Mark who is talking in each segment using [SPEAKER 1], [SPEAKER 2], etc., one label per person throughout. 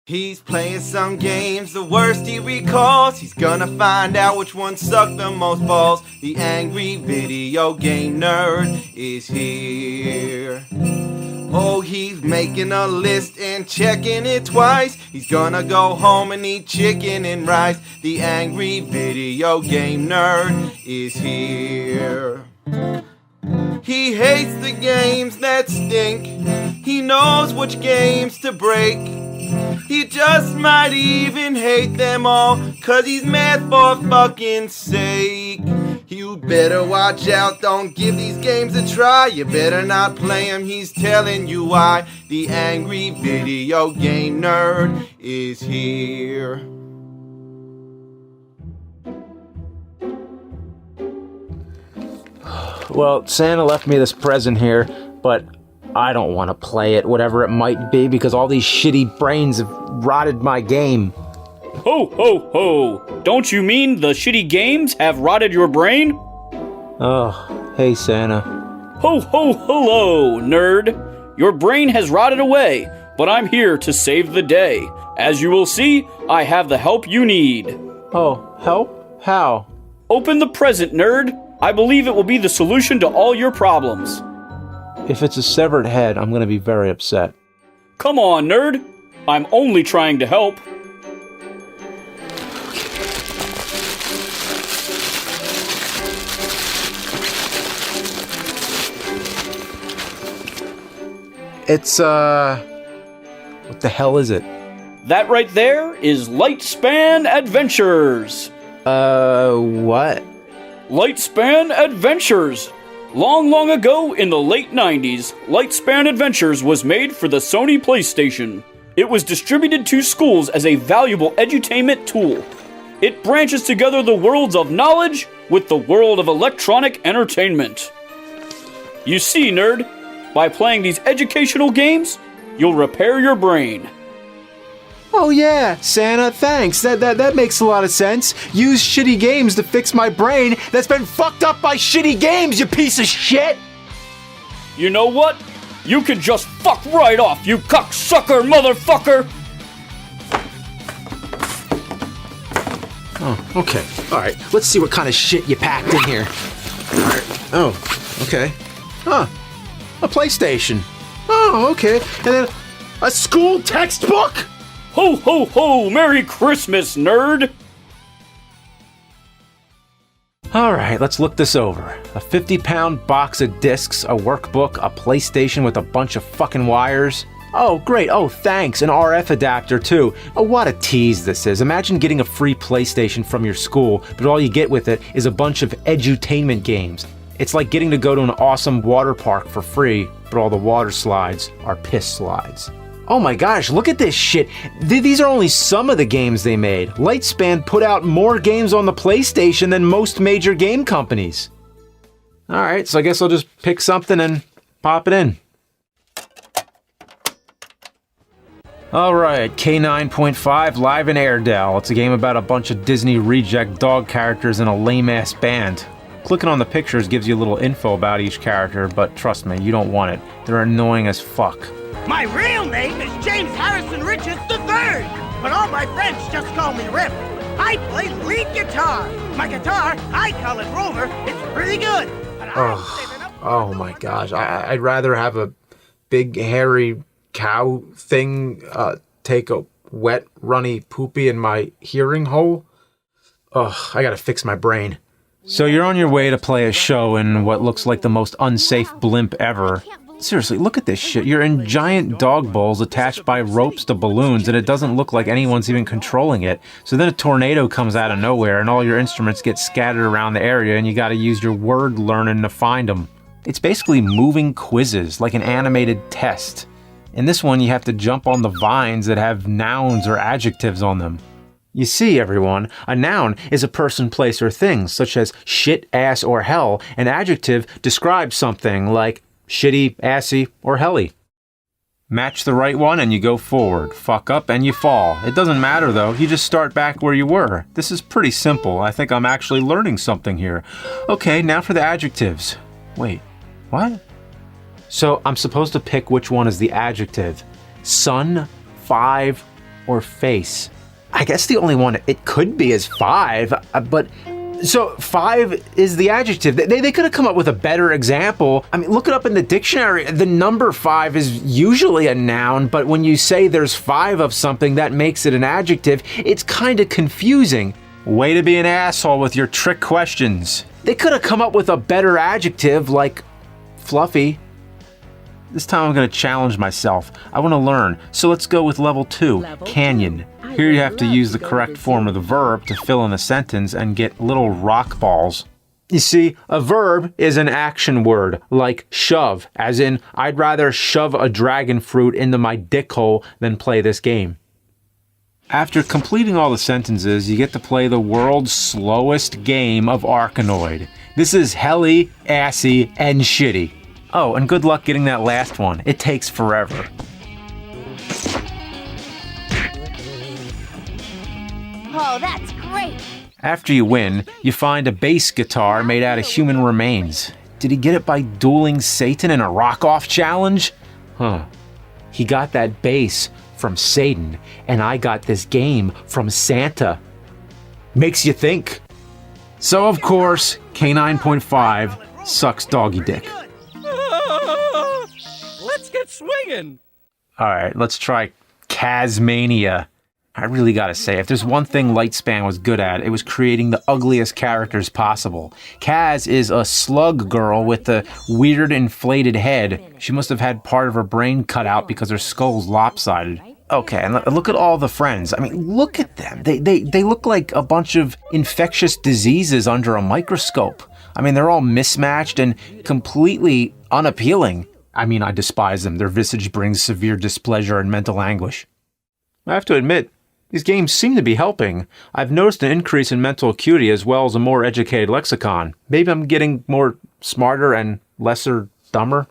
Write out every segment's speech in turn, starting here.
[SPEAKER 1] He's playing some games, the worst he recalls. He's gonna find out which one sucked the most balls. The angry video game nerd is here. Oh, he's making a list and checking it twice. He's gonna go home and eat chicken and rice. The angry video game nerd is here. He hates the games that stink. He knows which games to break. He just might even hate them all, 'cause he's mad for fucking sake. You better watch out, don't give these games a try. You better not play them, he's telling you why. The angry video game nerd is here.
[SPEAKER 2] Well, Santa left me this present here, but I don't want to play it, whatever it might be, because all these shitty brains have rotted my game.
[SPEAKER 3] Ho, ho, ho! Don't you mean the shitty games have rotted your brain?
[SPEAKER 2] Oh, hey Santa.
[SPEAKER 3] Ho, ho, hello, nerd! Your brain has rotted away, but I'm here to save the day. As you will see, I have the help you need.
[SPEAKER 2] Oh, help? How?
[SPEAKER 3] Open the present, nerd. I believe it will be the solution to all your problems.
[SPEAKER 2] If it's a severed head, I'm gonna be very upset.
[SPEAKER 3] Come on, nerd. I'm only trying to help.
[SPEAKER 2] It's, what the hell is it?
[SPEAKER 3] That right there is Lightspan Adventures.
[SPEAKER 2] What?
[SPEAKER 3] Lightspan Adventures. Long, long ago in the late 90s, Lightspan Adventures was made for the Sony PlayStation. It was distributed to schools as a valuable edutainment tool. It branches together the worlds of knowledge with the world of electronic entertainment. You see, nerd, by playing these educational games, you'll repair your brain.
[SPEAKER 2] Oh yeah, Santa, thanks. That makes a lot of sense. Use shitty games to fix my brain that's been fucked up by shitty games, you piece of shit!
[SPEAKER 3] You know what? You can just fuck right off, you cocksucker motherfucker!
[SPEAKER 2] Oh, okay. Alright, let's see what kind of shit you packed in here. Alright. Oh, okay. Huh. A PlayStation. Oh, okay. And then a school textbook?
[SPEAKER 3] Ho, ho, ho! Merry Christmas, nerd!
[SPEAKER 2] Alright, let's look this over. A 50-pound box of discs, a workbook, a PlayStation with a bunch of fucking wires. Oh, great. Oh, thanks. An RF adapter, too. Oh, what a tease this is. Imagine getting a free PlayStation from your school, but all you get with it is a bunch of edutainment games. It's like getting to go to an awesome water park for free, but all the water slides are piss slides. Oh my gosh, look at this shit. These are only some of the games they made. Lightspan put out more games on the PlayStation than most major game companies. Alright, so I guess I'll just pick something and pop it in. Alright, K9.5 Live in Airedale. It's a game about a bunch of Disney reject dog characters in a lame-ass band. Clicking on the pictures gives you a little info about each character, but trust me, you don't want it. They're annoying as fuck.
[SPEAKER 4] My real name is James Harrison Richards III, but all my friends just call me Rip. I play lead guitar. My guitar, I call it Rover. It's pretty good. But
[SPEAKER 2] Oh my gosh, I'd rather have a big hairy cow thing take a wet, runny poopy in my hearing hole. Ugh, I gotta fix my brain. So you're on your way to play a show in what looks like the most unsafe blimp ever. Seriously, look at this shit. You're in giant dog bowls attached by ropes to balloons, and it doesn't look like anyone's even controlling it. So then a tornado comes out of nowhere, and all your instruments get scattered around the area, and you gotta use your word learning to find them. It's basically moving quizzes, like an animated test. In this one, you have to jump on the vines that have nouns or adjectives on them. You see, everyone, a noun is a person, place, or thing, such as shit, ass, or hell. An adjective describes something like shitty, assy, or helly. Match the right one and you go forward. Fuck up and you fall. It doesn't matter though, you just start back where you were. This is pretty simple. I think I'm actually learning something here. Okay, now for the adjectives. Wait, what? So I'm supposed to pick which one is the adjective. Sun, 5, or face? I guess the only one it could be is 5, but... So 5 is the adjective. They could have come up with a better example. I mean, look it up in the dictionary. The number 5 is usually a noun, but when you say there's 5 of something, that makes it an adjective. It's kind of confusing. Way to be an asshole with your trick questions. They could have come up with a better adjective like fluffy. This time I'm going to challenge myself. I want to learn. So let's go with level 2, canyon. Here you have to use the correct form of the verb to fill in a sentence and get little rock balls. You see, a verb is an action word, like shove, as in, I'd rather shove a dragon fruit into my dick hole than play this game. After completing all the sentences, you get to play the world's slowest game of Arkanoid. This is helly, assy, and shitty. Oh, and good luck getting that last one. It takes forever.
[SPEAKER 5] Oh, that's great!
[SPEAKER 2] After you win, you find a bass guitar made out of human remains. Did he get it by dueling Satan in a rock-off challenge? Huh. He got that bass from Satan, and I got this game from Santa. Makes you think. So, of course, K9.5 sucks doggy dick.
[SPEAKER 6] Let's get swinging!
[SPEAKER 2] Alright, let's try Kazmania. I really gotta say, if there's one thing Lightspan was good at, it was creating the ugliest characters possible. Kaz is a slug girl with a weird inflated head. She must have had part of her brain cut out because her skull's lopsided. Okay, and look at all the friends. I mean, look at them. They look like a bunch of infectious diseases under a microscope. I mean, they're all mismatched and completely unappealing. I mean, I despise them. Their visage brings severe displeasure and mental anguish. I have to admit, these games seem to be helping. I've noticed an increase in mental acuity as well as a more educated lexicon. Maybe I'm getting more smarter and lesser dumber.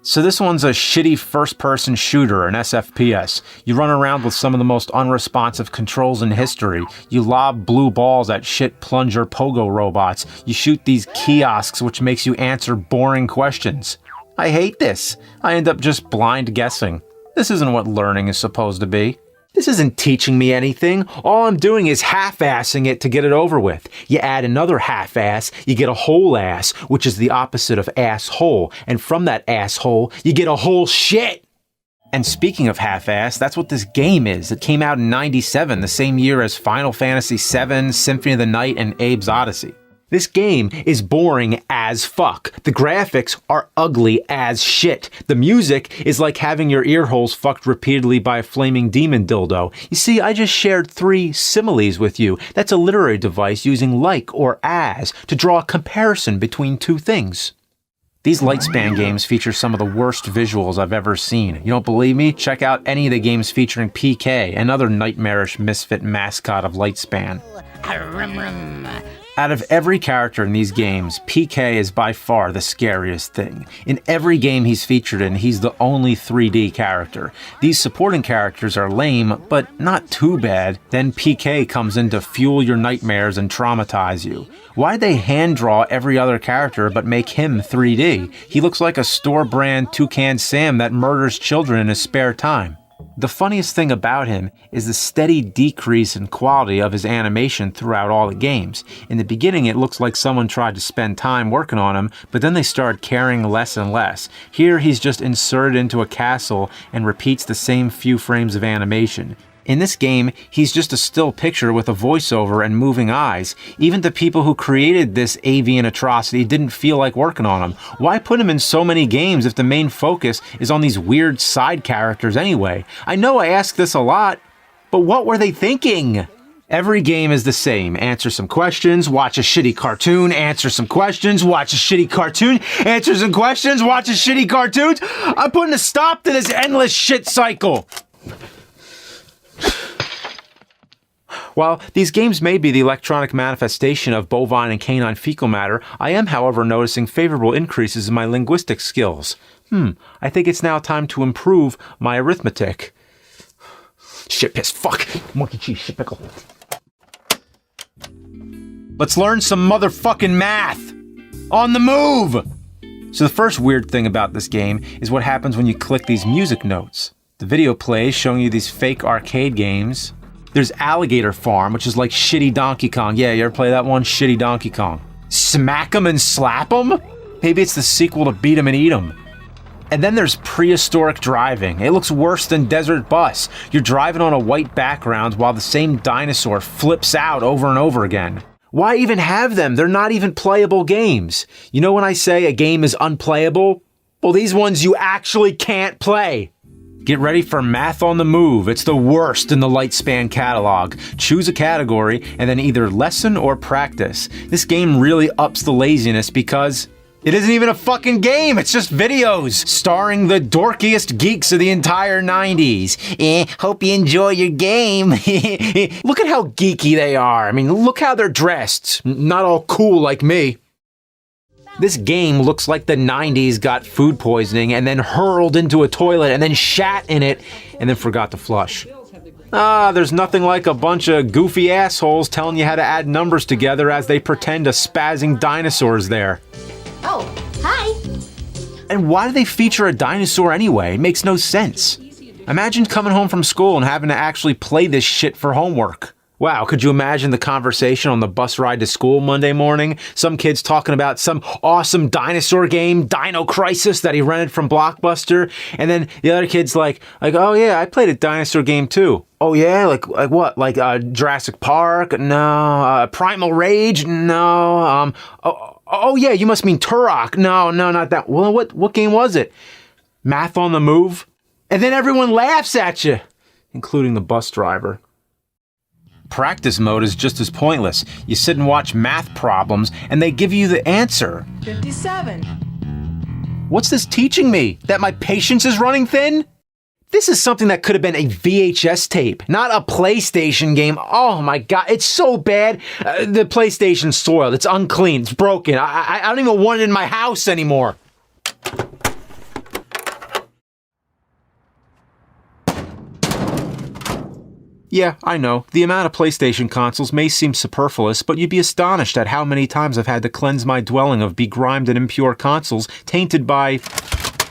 [SPEAKER 2] So this one's a shitty first-person shooter, an SFPS. You run around with some of the most unresponsive controls in history. You lob blue balls at shit plunger pogo robots. You shoot these kiosks which makes you answer boring questions. I hate this. I end up just blind guessing. This isn't what learning is supposed to be. This isn't teaching me anything. All I'm doing is half-assing it to get it over with. You add another half-ass, you get a whole ass, which is the opposite of asshole. And from that asshole, you get a whole shit. And speaking of half-ass, that's what this game is. It came out in '97, the same year as Final Fantasy VII, Symphony of the Night, and Abe's Odyssey. This game is boring as fuck. The graphics are ugly as shit. The music is like having your ear holes fucked repeatedly by a flaming demon dildo. You see, I just shared 3 similes with you. That's a literary device using like or as to draw a comparison between 2 things. These Lightspan games feature some of the worst visuals I've ever seen. You don't believe me? Check out any of the games featuring PK, another nightmarish misfit mascot of Lightspan. Out of every character in these games, PK is by far the scariest thing. In every game he's featured in, he's the only 3D character. These supporting characters are lame, but not too bad. Then PK comes in to fuel your nightmares and traumatize you. Why'd they hand draw every other character but make him 3D? He looks like a store-brand Toucan Sam that murders children in his spare time. The funniest thing about him is the steady decrease in quality of his animation throughout all the games. In the beginning, it looks like someone tried to spend time working on him, but then they started caring less and less. Here, he's just inserted into a castle and repeats the same few frames of animation. In this game, he's just a still picture with a voiceover and moving eyes. Even the people who created this avian atrocity didn't feel like working on him. Why put him in so many games if the main focus is on these weird side characters anyway? I know I ask this a lot, but what were they thinking? Every game is the same. Answer some questions, watch a shitty cartoon, answer some questions, watch a shitty cartoon, answer some questions, watch a shitty cartoon. I'm putting a stop to this endless shit cycle. While these games may be the electronic manifestation of bovine and canine fecal matter, I am, however, noticing favorable increases in my linguistic skills. I think it's now time to improve my arithmetic. Shit piss, fuck, monkey cheese, shit pickle. Let's learn some motherfucking math! On the move! So the first weird thing about this game is what happens when you click these music notes. The video plays showing you these fake arcade games. There's Alligator Farm, which is like shitty Donkey Kong. Yeah, you ever play that one? Shitty Donkey Kong. Smack 'em and slap 'em? Maybe it's the sequel to Beat 'em and Eat 'em. And then there's prehistoric driving. It looks worse than Desert Bus. You're driving on a white background while the same dinosaur flips out over and over again. Why even have them? They're not even playable games. You know when I say a game is unplayable? Well, these ones you actually can't play. Get ready for Math on the Move. It's the worst in the Lightspan catalog. Choose a category and then either lesson or practice. This game really ups the laziness because it isn't even a fucking game, it's just videos starring the dorkiest geeks of the entire 90s. Hope you enjoy your game. Look at how geeky they are. I mean, look how they're dressed. Not all cool like me. This game looks like the 90s got food poisoning and then hurled into a toilet and then shat in it and then forgot to flush. There's nothing like a bunch of goofy assholes telling you how to add numbers together as they pretend a spazzing dinosaur's there.
[SPEAKER 5] Oh, hi.
[SPEAKER 2] And why do they feature a dinosaur anyway? It makes no sense. Imagine coming home from school and having to actually play this shit for homework. Wow, could you imagine the conversation on the bus ride to school Monday morning? Some kid's talking about some awesome dinosaur game, Dino Crisis, that he rented from Blockbuster. And then the other kid's like, oh yeah, I played a dinosaur game too. Oh yeah? Like what? Like Jurassic Park? No. Primal Rage? No. Oh yeah, you must mean Turok. No, not that. Well, what game was it? Math on the Move? And then everyone laughs at you, including the bus driver. Practice mode is just as pointless. You sit and watch math problems, and they give you the answer.
[SPEAKER 7] 57.
[SPEAKER 2] What's this teaching me? That my patience is running thin? This is something that could have been a VHS tape, not a PlayStation game. Oh my god, it's so bad. The PlayStation's soiled, it's unclean, it's broken. I don't even want it in my house anymore. Yeah, I know. The amount of PlayStation consoles may seem superfluous, but you'd be astonished at how many times I've had to cleanse my dwelling of begrimed and impure consoles tainted by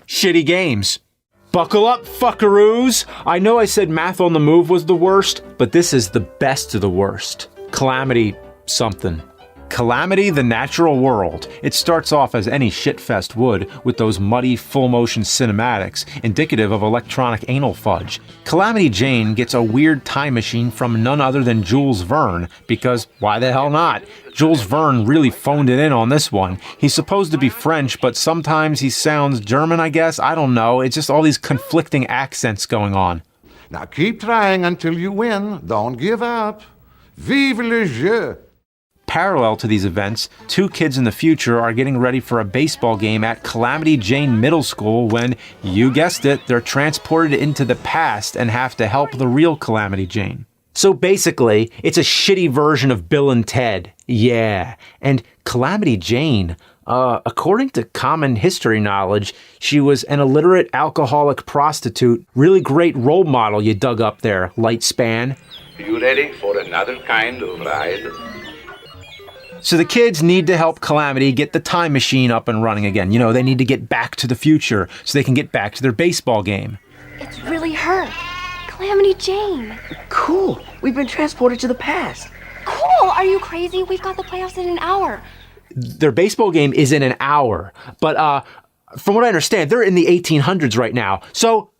[SPEAKER 2] shitty games. Buckle up, fuckaroos! I know I said Math on the Move was the worst, but this is the best of the worst. Calamity something. Calamity the Natural World. It starts off as any shitfest would, with those muddy full-motion cinematics, indicative of electronic anal fudge. Calamity Jane gets a weird time machine from none other than Jules Verne, because why the hell not? Jules Verne really phoned it in on this one. He's supposed to be French, but sometimes he sounds German, I guess? I don't know. It's just all these conflicting accents going on.
[SPEAKER 8] Now keep trying until you win. Don't give up. Vive le jeu!
[SPEAKER 2] Parallel to these events, two kids in the future are getting ready for a baseball game at Calamity Jane Middle School when, you guessed it, they're transported into the past and have to help the real Calamity Jane. So basically, it's a shitty version of Bill and Ted. Yeah. And Calamity Jane, according to common history knowledge, she was an illiterate alcoholic prostitute. Really great role model you dug up there, Lightspan.
[SPEAKER 9] You ready for another kind of ride?
[SPEAKER 2] So the kids need to help Calamity get the time machine up and running again. You know, they need to get back to the future so they can get back to their baseball game.
[SPEAKER 5] It's really her. Calamity Jane.
[SPEAKER 10] Cool. We've been transported to the past.
[SPEAKER 5] Cool. Are you crazy? We've got the playoffs in an hour.
[SPEAKER 2] Their baseball game is in an hour. But from what I understand, they're in the 1800s right now. So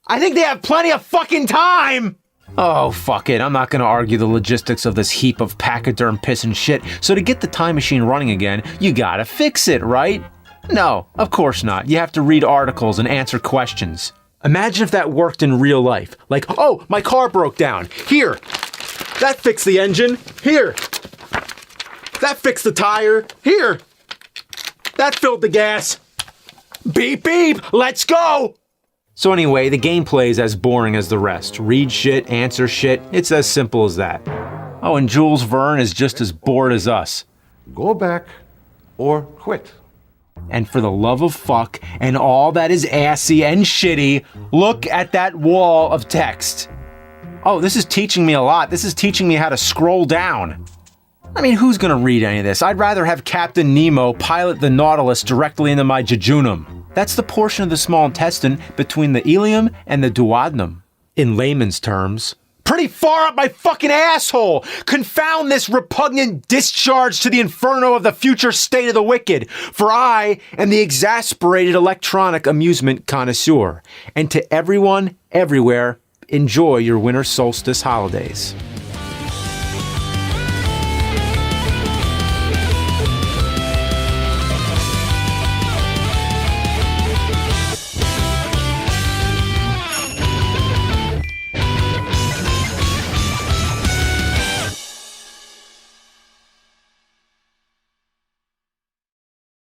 [SPEAKER 2] I think they have plenty of fucking time. Oh, fuck it. I'm not going to argue the logistics of this heap of pachyderm piss and shit. So to get the time machine running again, you gotta fix it, right? No, of course not. You have to read articles and answer questions. Imagine if that worked in real life. Like, oh, my car broke down. Here. That fixed the engine. Here. That fixed the tire. Here. That filled the gas. Beep, beep. Let's go. So anyway, the gameplay is as boring as the rest. Read shit, answer shit. It's as simple as that. Oh, and Jules Verne is just as bored as us.
[SPEAKER 8] Go back or quit.
[SPEAKER 2] And for the love of fuck and all that is assy and shitty, look at that wall of text. Oh, this is teaching me a lot. This is teaching me how to scroll down. I mean, who's gonna read any of this? I'd rather have Captain Nemo pilot the Nautilus directly into my jejunum. That's the portion of the small intestine between the ileum and the duodenum. In layman's terms, pretty far up my fucking asshole! Confound this repugnant discharge to the inferno of the future state of the wicked, for I am the exasperated electronic amusement connoisseur. And to everyone, everywhere, enjoy your winter solstice holidays.